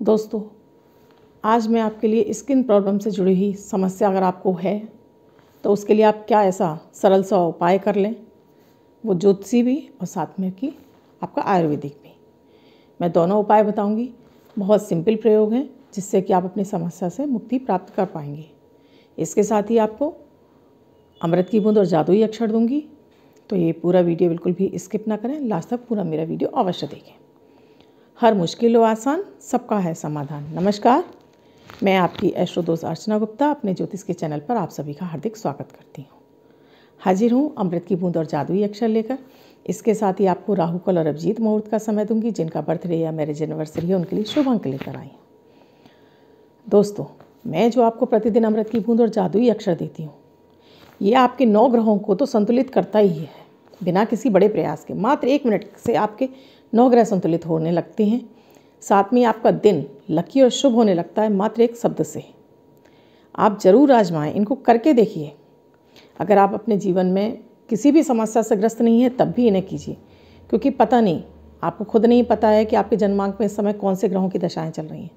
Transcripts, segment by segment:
दोस्तों, आज मैं आपके लिए स्किन प्रॉब्लम से जुड़ी हुई समस्या अगर आपको है तो उसके लिए आप क्या ऐसा सरल सा उपाय कर लें, वो ज्योतिषी भी और साथ में कि आपका आयुर्वेदिक भी। मैं दोनों उपाय बताऊंगी। बहुत सिंपल प्रयोग हैं जिससे कि आप अपनी समस्या से मुक्ति प्राप्त कर पाएंगे। इसके साथ ही आपको अमृत की बूंद और जादुई अक्षर दूंगी, तो ये पूरा वीडियो बिल्कुल भी स्किप ना करें, लास्ट तक पूरा मेरा वीडियो अवश्य देखें। हर मुश्किल हो आसान, सबका है समाधान। नमस्कार, मैं आपकी एस्ट्रो दोस्त अर्चना गुप्ता अपने ज्योतिष के चैनल पर आप सभी का हार्दिक स्वागत करती हूँ। हाजिर हूँ अमृत की बूंद और जादुई अक्षर लेकर। इसके साथ ही आपको राहु काल और अभिजीत मुहूर्त का समय दूंगी। जिनका बर्थडे या मैरिज एनिवर्सरी है उनके लिए शुभ अंक लेकर आई हूँ। दोस्तों, मैं जो आपको प्रतिदिन अमृत की बूंद और जादुई अक्षर देती हूँ, ये आपके 9 ग्रहों को तो संतुलित करता ही है। बिना किसी बड़े प्रयास के मात्र 1 मिनट से आपके 9 ग्रह संतुलित होने लगते हैं। साथ में आपका दिन लकी और शुभ होने लगता है मात्र एक शब्द से। आप ज़रूर आजमाएं, इनको करके देखिए। अगर आप अपने जीवन में किसी भी समस्या से ग्रस्त नहीं है तब भी इन्हें कीजिए, क्योंकि पता नहीं, आपको खुद नहीं पता है कि आपके जन्मांक में इस समय कौन से ग्रहों की दशाएं चल रही हैं।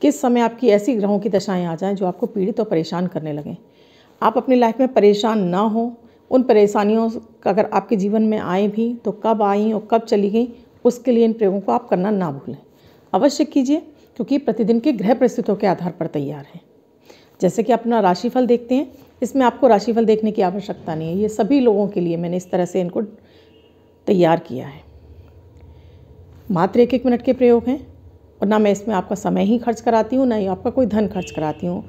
किस समय आपकी ऐसी ग्रहों की दशाएं आ जाएं जो आपको पीड़ित और परेशान करने लगें। आप अपनी लाइफ में परेशान ना हो, उन परेशानियों अगर आपके जीवन में आए भी तो कब आई और कब चली गई, उसके लिए इन प्रयोगों को आप करना ना भूलें। अवश्य कीजिए, क्योंकि प्रतिदिन के ग्रह परिस्थितियों के आधार पर तैयार है। जैसे कि अपना राशिफल देखते हैं, इसमें आपको राशिफल देखने की आवश्यकता नहीं है। ये सभी लोगों के लिए मैंने इस तरह से इनको तैयार किया है। मात्र 1 मिनट के प्रयोग हैं और ना मैं इसमें आपका समय ही खर्च कराती हूँ, ना ही आपका कोई धन खर्च कराती हूँ।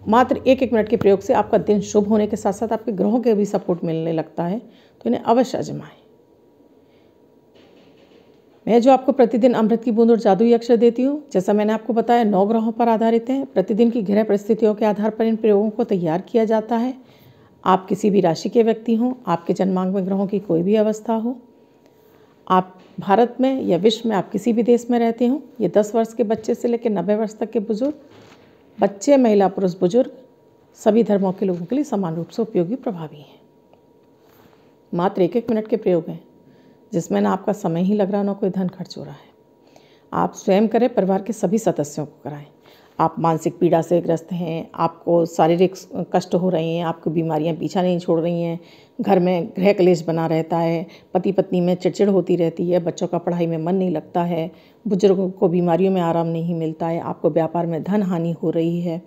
मात्र 1 मिनट के प्रयोग से आपका दिन शुभ होने के साथ साथ आपके ग्रहों के भी सपोर्ट मिलने लगता है, तो इन्हें अवश्य आजमाएं। मैं जो आपको प्रतिदिन अमृत की बूंद और जादुई अक्षर देती हूँ, जैसा मैंने आपको बताया, 9 ग्रहों पर आधारित हैं। प्रतिदिन की ग्रह परिस्थितियों के आधार पर इन प्रयोगों को तैयार किया जाता है। आप किसी भी राशि के व्यक्ति हों, आपके जन्मांक में ग्रहों की कोई भी अवस्था हो, आप भारत में या विश्व में आप किसी भी देश में रहते हों, ये 10 वर्ष के बच्चे से लेकर 90 वर्ष तक के बुजुर्ग, बच्चे, महिला, पुरुष, बुजुर्ग, सभी धर्मों के लोगों के लिए समान रूप से उपयोगी प्रभावी हैं। मात्र 1 मिनट के प्रयोग हैं जिसमें ना आपका समय ही लग रहा, ना कोई धन खर्च हो रहा है। आप स्वयं करें, परिवार के सभी सदस्यों को कराएं। आप मानसिक पीड़ा से ग्रस्त हैं, आपको शारीरिक कष्ट हो रहे हैं, आपको बीमारियां पीछा नहीं छोड़ रही हैं, घर में गृह क्लेश बना रहता है, पति पत्नी में चिड़चिड़ होती रहती है, बच्चों का पढ़ाई में मन नहीं लगता है, बुजुर्गों को बीमारियों में आराम नहीं मिलता है, आपको व्यापार में धन हानि हो रही है,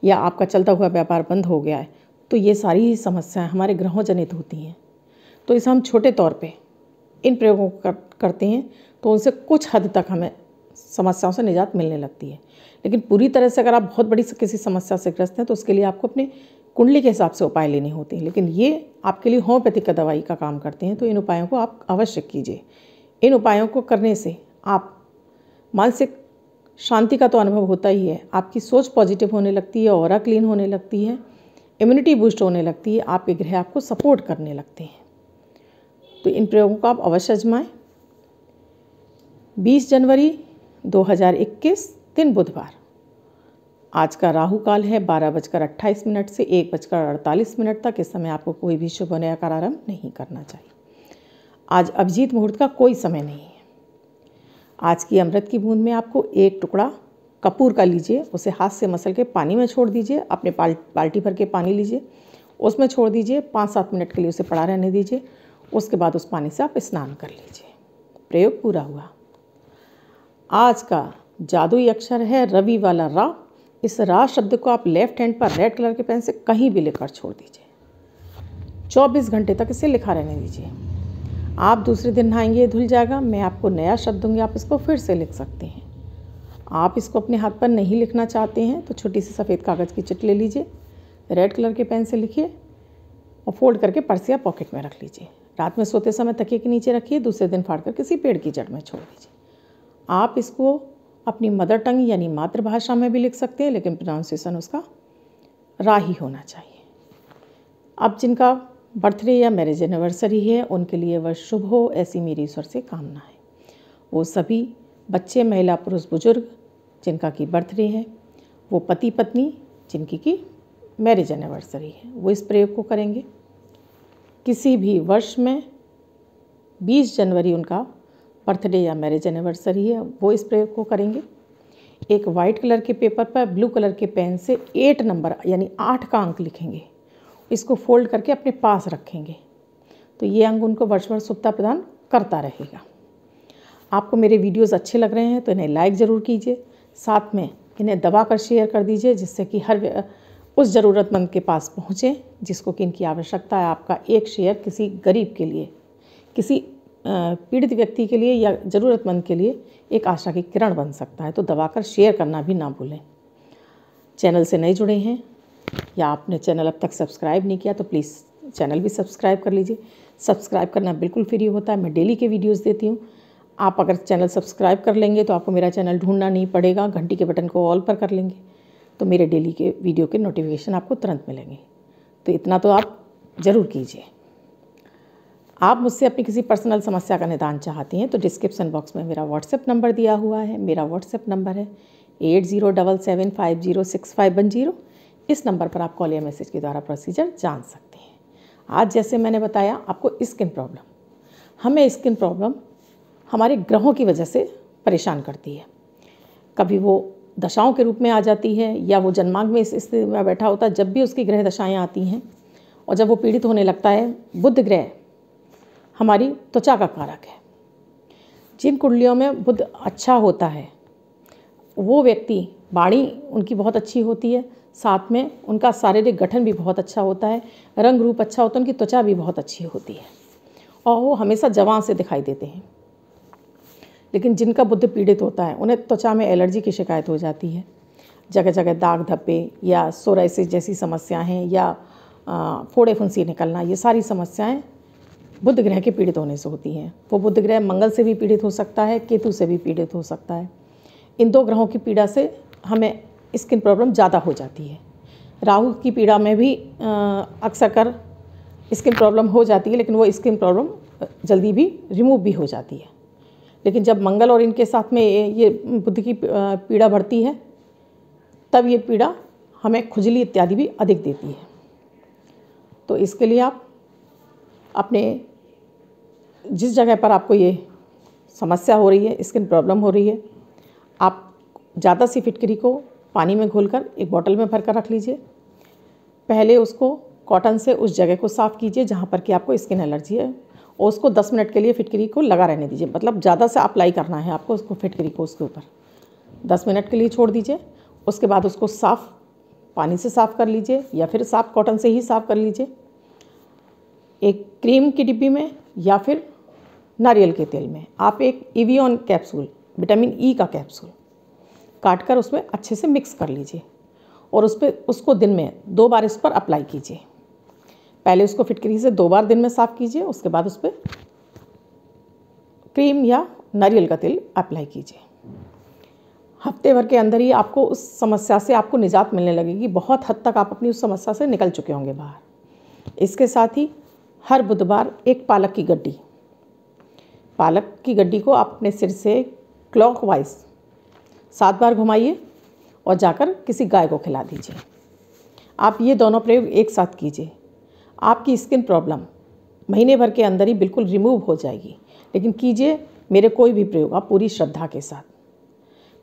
या आपका चलता हुआ व्यापार बंद हो गया है, तो ये सारी ही समस्याएँ हमारे ग्रहों जनित होती हैं। तो इसे हम छोटे तौर पर इन प्रयोगों को करते हैं तो उनसे कुछ हद तक हमें समस्याओं से निजात मिलने लगती है। लेकिन पूरी तरह से अगर आप बहुत बड़ी किसी समस्या से ग्रस्त हैं तो उसके लिए आपको अपने कुंडली के हिसाब से उपाय लेने होते हैं। लेकिन ये आपके लिए होम्योपैथिक का दवाई का काम करते हैं, तो इन उपायों को आप अवश्य कीजिए। इन उपायों को करने से आप मानसिक शांति का तो अनुभव होता ही है, आपकी सोच पॉजिटिव होने लगती है, ऑरा क्लीन होने लगती है, इम्यूनिटी बूस्ट होने लगती है, आपके ग्रह आपको सपोर्ट करने लगते हैं। तो इन प्रयोगों को आप अवश्य आजमाएं। 20 जनवरी 2021 दिन बुधवार। आज का राहु काल है 12:28 से 1:48 तक। इस समय आपको कोई भी शुभ नया आरंभ नहीं करना चाहिए। आज अभिजीत मुहूर्त का कोई समय नहीं है। आज की अमृत की बूंद में आपको 1 टुकड़ा कपूर का लीजिए, उसे हाथ से मसल के पानी में छोड़ दीजिए। अपने बाल्टी भर के पानी लीजिए, उसमें छोड़ दीजिए, 5-7 मिनट के लिए उसे पड़ा रहने दीजिए। उसके बाद उस पानी से आप स्नान कर लीजिए। प्रयोग पूरा हुआ। आज का जादुई अक्षर है रवि वाला रा। इस रा शब्द को आप लेफ्ट हैंड पर रेड कलर के पेन से कहीं भी लिखकर छोड़ दीजिए। 24 घंटे तक इसे लिखा रहने दीजिए। आप दूसरे दिन नहाएंगे, धुल जाएगा। मैं आपको नया शब्द दूंगी, आप इसको फिर से लिख सकते हैं। आप इसको अपने हाथ पर नहीं लिखना चाहते हैं तो छोटी सी सफ़ेद कागज़ की चिट ले लीजिए, रेड कलर के पेन से लिखिए और फोल्ड करके पर्स या पॉकेट में रख लीजिए। रात में सोते समय तकिए के नीचे रखिए, दूसरे दिन फाड़कर किसी पेड़ की जड़ में छोड़ दीजिए। आप इसको अपनी मदर टंग यानी मातृभाषा में भी लिख सकते हैं, लेकिन प्रोनाउंसिएशन उसका रा ही होना चाहिए। अब जिनका बर्थडे या मैरिज एनिवर्सरी है उनके लिए वह शुभ हो, ऐसी मेरी ईश्वर से कामना है। वो सभी बच्चे, महिला, पुरुष, बुजुर्ग जिनका की बर्थडे है, वो पति पत्नी जिनकी की मैरिज एनिवर्सरी है, वो इस प्रयोग को करेंगे। किसी भी वर्ष में 20 जनवरी उनका बर्थडे या मैरिज एनिवर्सरी है, वो इस प्रयोग को करेंगे। एक वाइट कलर के पेपर पर ब्लू कलर के पेन से 8 नंबर यानी 8 का अंक लिखेंगे। इसको फोल्ड करके अपने पास रखेंगे तो ये अंक उनको वर्ष भर शुभता प्रदान करता रहेगा। आपको मेरे वीडियोस अच्छे लग रहे हैं तो इन्हें लाइक ज़रूर कीजिए, साथ में इन्हें दबाकर शेयर कर दीजिए जिससे कि हर उस ज़रूरतमंद के पास पहुँचे जिसको कि इनकी आवश्यकता है। आपका एक शेयर किसी गरीब के लिए, किसी पीड़ित व्यक्ति के लिए या ज़रूरतमंद के लिए एक आशा की किरण बन सकता है। तो दबाकर शेयर करना भी ना भूलें। चैनल से नए जुड़े हैं या आपने चैनल अब तक सब्सक्राइब नहीं किया तो प्लीज़ चैनल भी सब्सक्राइब कर लीजिए। सब्सक्राइब करना बिल्कुल फ्री होता है, मैं डेली के वीडियोस देती हूँ। आप अगर चैनल सब्सक्राइब कर लेंगे तो आपको मेरा चैनल ढूंढना नहीं पड़ेगा, घंटी के बटन को ऑल पर कर लेंगे तो मेरे डेली के वीडियो के नोटिफिकेशन आपको तुरंत मिलेंगे। तो इतना तो आप ज़रूर कीजिए। आप मुझसे अपनी किसी पर्सनल समस्या का निदान चाहती हैं तो डिस्क्रिप्शन बॉक्स में मेरा व्हाट्सएप नंबर दिया हुआ है। मेरा व्हाट्सएप नंबर है 8077506510। इस नंबर पर आप कॉल या मैसेज के द्वारा प्रोसीजर जान सकते हैं। आज जैसे मैंने बताया आपको स्किन प्रॉब्लम, हमें स्किन प्रॉब्लम हमारे ग्रहों की वजह से परेशान करती है। कभी वो दशाओं के रूप में आ जाती है या वो जन्मांग में इस स्थिति में बैठा होता है। जब भी उसकी ग्रह दशाएँ आती हैं और जब वो पीड़ित होने लगता है, बुध ग्रह हमारी त्वचा का कारक है। जिन कुंडलियों में बुध अच्छा होता है वो व्यक्ति, वाणी उनकी बहुत अच्छी होती है, साथ में उनका शारीरिक गठन भी बहुत अच्छा होता है, रंग रूप अच्छा होता है, उनकी त्वचा भी बहुत अच्छी होती है और वो हमेशा जवान से दिखाई देते हैं। लेकिन जिनका बुध पीड़ित होता है उन्हें त्वचा में एलर्जी की शिकायत हो जाती है। जगह जगह दाग धब्बे या सोराइसिस जैसी समस्याएं हैं या फोड़े फुंसी निकलना, ये सारी समस्याएं बुध ग्रह के पीड़ित होने से होती हैं। वो बुध ग्रह मंगल से भी पीड़ित हो सकता है, केतु से भी पीड़ित हो सकता है। इन दो ग्रहों की पीड़ा से हमें स्किन प्रॉब्लम ज़्यादा हो जाती है। राहु की पीड़ा में भी अक्सर कर स्किन प्रॉब्लम हो जाती है, लेकिन वो स्किन प्रॉब्लम जल्दी भी रिमूव भी हो जाती है। लेकिन जब मंगल और इनके साथ में ये बुध की पीड़ा बढ़ती है तब ये पीड़ा हमें खुजली इत्यादि भी अधिक देती है। तो इसके लिए आप अपने जिस जगह पर आपको ये समस्या हो रही है, स्किन प्रॉब्लम हो रही है, आप ज़्यादा सी फिटकरी को पानी में घोलकर एक बोतल में भर कर रख लीजिए। पहले उसको कॉटन से उस जगह को साफ़ कीजिए जहाँ पर कि आपको स्किन एलर्जी है और उसको 10 मिनट के लिए फिटकरी को लगा रहने दीजिए। मतलब ज़्यादा से अप्लाई करना है आपको उसको, फिटकरी को उसके ऊपर 10 मिनट के लिए छोड़ दीजिए। उसके बाद उसको साफ़ पानी से साफ़ कर लीजिए या फिर साफ़ कॉटन से ही साफ़ कर लीजिए। एक क्रीम की डिब्बी में या फिर नारियल के तेल में आप एक एवियन कैप्सूल, विटामिन ई का कैप्सूल काट कर उसमें अच्छे से मिक्स कर लीजिए और उसको दिन में 2 बार इस पर अप्लाई कीजिए। पहले उसको फिटकरी से 2 बार दिन में साफ़ कीजिए, उसके बाद उस पर क्रीम या नारियल का तेल अप्लाई कीजिए। हफ्ते भर के अंदर ही आपको उस समस्या से आपको निजात मिलने लगेगी। बहुत हद तक आप अपनी उस समस्या से निकल चुके होंगे बाहर। इसके साथ ही हर बुधवार एक पालक की गड्डी को आप अपने सिर से क्लॉकवाइज 7 बार घुमाइए और जाकर किसी गाय को खिला दीजिए। आप ये दोनों प्रयोग एक साथ कीजिए। आपकी स्किन प्रॉब्लम महीने भर के अंदर ही बिल्कुल रिमूव हो जाएगी। लेकिन कीजिए मेरे कोई भी प्रयोग आप पूरी श्रद्धा के साथ,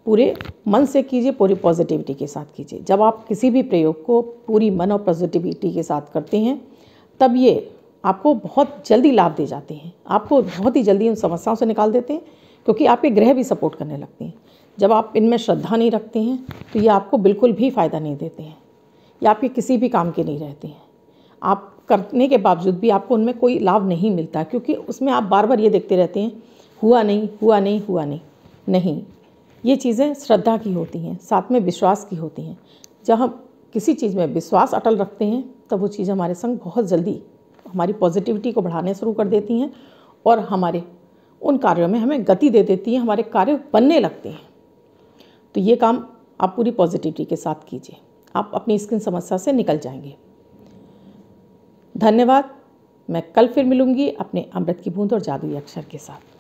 पूरे मन से कीजिए, पूरी पॉजिटिविटी के साथ कीजिए। जब आप किसी भी प्रयोग को पूरी मन और पॉजिटिविटी के साथ करते हैं तब ये आपको बहुत जल्दी लाभ दे जाते हैं, आपको बहुत ही जल्दी उन समस्याओं से निकाल देते हैं, क्योंकि आपके ग्रह भी सपोर्ट करने लगते हैं। जब आप इनमें श्रद्धा नहीं रखते हैं तो ये आपको बिल्कुल भी फ़ायदा नहीं देते हैं, या आपके किसी भी काम के नहीं रहते हैं। आप करने के बावजूद भी आपको उनमें कोई लाभ नहीं मिलता, क्योंकि उसमें आप बार बार ये देखते रहते हैं हुआ नहीं हुआ नहीं हुआ नहीं। नहीं, ये चीज़ें श्रद्धा की होती हैं, साथ में विश्वास की होती हैं। जब हम किसी चीज़ में विश्वास अटल रखते हैं तब वो चीज़ हमारे संग बहुत जल्दी हमारी पॉजिटिविटी को बढ़ाने शुरू कर देती हैं और हमारे उन कार्यों में हमें गति दे देती हैं, हमारे कार्य बनने लगते हैं। तो ये काम आप पूरी पॉजिटिविटी के साथ कीजिए, आप अपनी स्किन समस्या से निकल जाएंगे। धन्यवाद। मैं कल फिर मिलूँगी अपने अमृत की बूंद और जादुई अक्षर के साथ।